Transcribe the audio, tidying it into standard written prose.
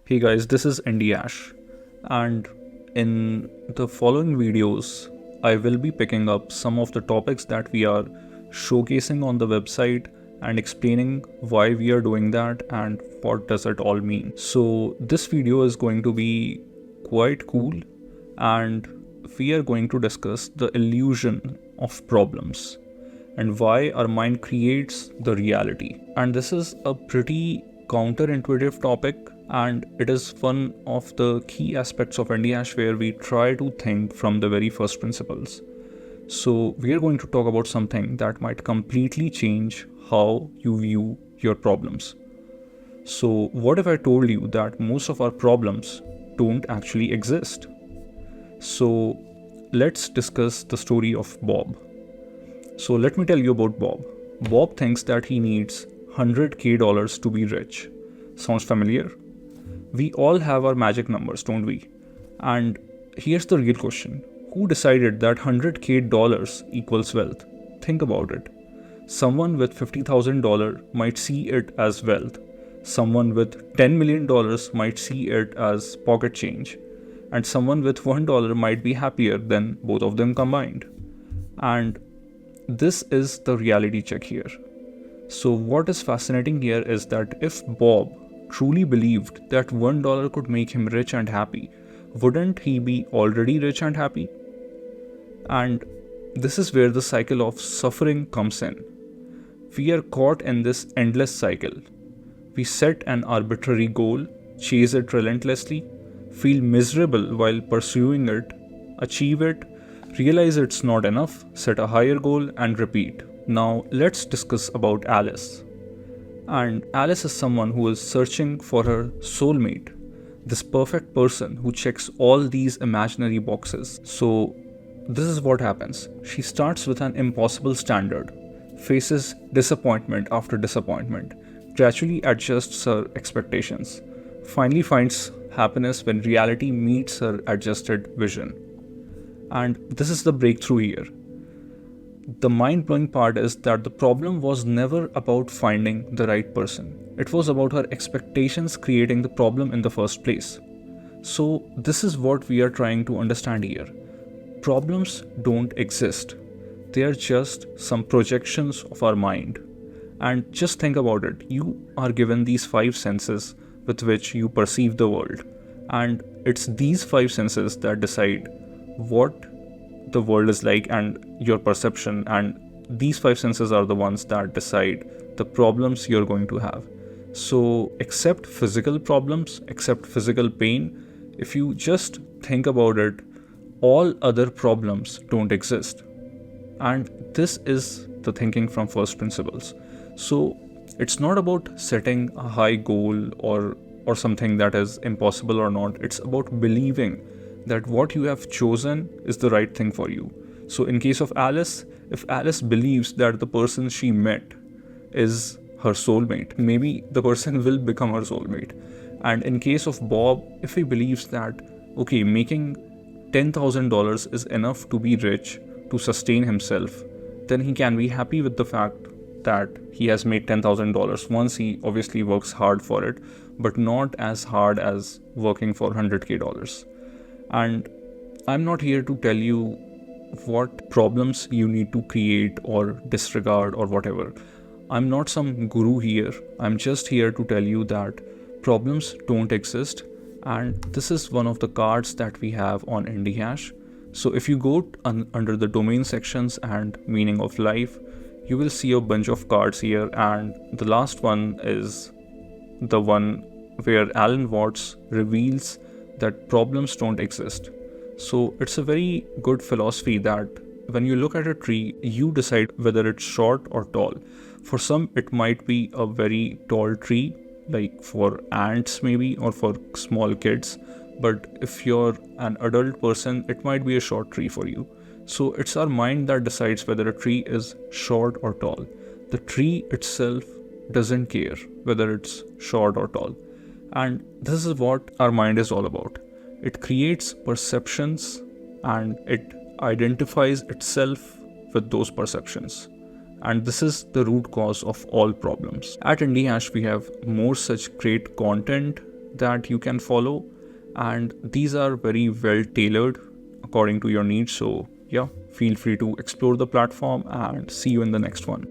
Hey guys, this is Indiehash, and in the following videos, I will be picking up some of the topics that we are showcasing on the website and explaining why we are doing that and what does it all mean. So this video is going to be quite cool, and we are going to discuss the illusion of problems and why our mind creates the reality. And this is a pretty counterintuitive topic, and it is one of the key aspects of Indiehash where we try to think from the very first principles. So we are going to talk about something that might completely change how you view your problems. So what if I told you that most of our problems don't actually exist? So let's discuss the story of Bob. So let me tell you about Bob. Bob thinks that he needs $100K to be rich. Sounds familiar? We all have our magic numbers, don't we? And here's the real question. Who decided that $100K equals wealth? Think about it. Someone with $50,000 might see it as wealth. Someone with $10 million might see it as pocket change. And someone with $1 might be happier than both of them combined. And this is the reality check here. So what is fascinating here is that if Bob truly believed that $1 could make him rich and happy, wouldn't he be already rich and happy? And this is where the cycle of suffering comes in. We are caught in this endless cycle. We set an arbitrary goal, chase it relentlessly, feel miserable while pursuing it, achieve it, realize it's not enough, set a higher goal, and repeat. Now let's discuss about Alice. And Alice is someone who is searching for her soulmate, this perfect person who checks all these imaginary boxes. So this is what happens. She starts with an impossible standard, faces disappointment after disappointment, gradually adjusts her expectations, finally finds happiness when reality meets her adjusted vision. And this is the breakthrough here. The mind-blowing part is that the problem was never about finding the right person. It was about her expectations creating the problem in the first place. So this is what we are trying to understand here. Problems don't exist. They are just some projections of our mind. And just think about it. You are given these 5 senses with which you perceive the world. And it's these 5 senses that decide what the world is like and your perception, and these 5 senses are the ones that decide the problems you're going to have. So except physical problems, except physical pain, if you just think about it, all other problems don't exist. And this is the thinking from first principles. So it's not about setting a high goal or something that is impossible or not. It's about believing that what you have chosen is the right thing for you. So in case of Alice, if Alice believes that the person she met is her soulmate, maybe the person will become her soulmate. And in case of Bob, if he believes that, okay, making $10,000 is enough to be rich, to sustain himself, then he can be happy with the fact that he has made $10,000 once he obviously works hard for it, but not as hard as working for $100K. And I'm not here to tell you what problems you need to create or disregard or whatever. I'm not some guru here. I'm just here to tell you that problems don't exist, and this is one of the cards that we have on Indiehash. So if you go under the domain sections and meaning of life, you will see a bunch of cards here, and the last one is the one where Alan Watts reveals that problems don't exist. So it's a very good philosophy that when you look at a tree, you decide whether it's short or tall. For some, it might be a very tall tree, like for ants maybe, or for small kids. But if you're an adult person, it might be a short tree for you. So it's our mind that decides whether a tree is short or tall. The tree itself doesn't care whether it's short or tall. And this is what our mind is all about. It creates perceptions and it identifies itself with those perceptions. And this is the root cause of all problems. At Indiehash, we have more such great content that you can follow, and these are very well tailored according to your needs. So yeah, feel free to explore the platform, and see you in the next one.